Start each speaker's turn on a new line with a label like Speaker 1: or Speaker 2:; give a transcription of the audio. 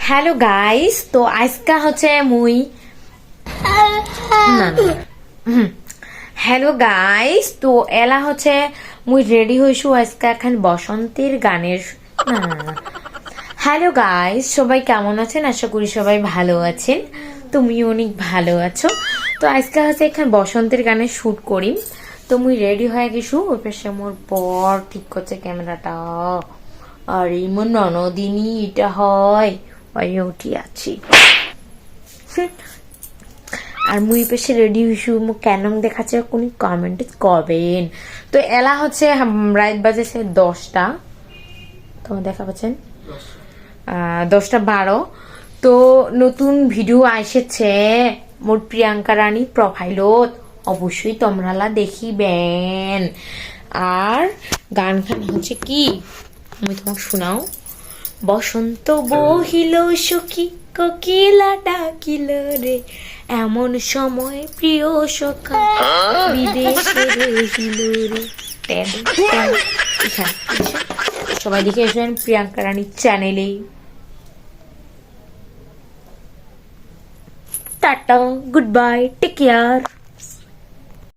Speaker 1: Hello guys, তো আজকা হচ্ছে মুই হ্যালো গাইস, তো এলা হচ্ছে মুই রেডি হইছু আজকা এখন বসন্তের গানের হ্যালো গাইস, সবাই কেমন আছেন? আশা করি সবাই ভালো আছেন। তুমি অনেক ভালো আছো। তো আজকে হচ্ছে এখানে বসন্তের গানের শুট করি। তো মুই রেডি হয়ে গেছু। ওই পাশে মোর বর ঠিক করছে ক্যামেরাটা। আর এই মোর ননদিনী এটা হয় ওই উঠি আছি। আর মুই পেশে রেডি হইছু, মু কেন দেখাচ্ছে কোন কমেন্ট করবেন। তো এলা হচ্ছে রাত বাজেছে 10টা। তোমার দেখা পাচ্ছেন 10:12। তো নতুন ভিডিও আইসেছে মোর প্রিয়াঙ্কা রানী প্রোফাইলত, অবশ্যই তোমরা দেখিবেন। আর গান খান হচ্ছে কি আমি তোমাকে শোনাও। বসন্ত বহিল সখী কোকিলা ডাকিল রে, এমন সময় প্রিয় সখা বিদেশে রহিল রে। সবাই দেখে এসেছেন প্রিয়াঙ্কা রানীর চ্যানেলে। Tata, good bye, take care.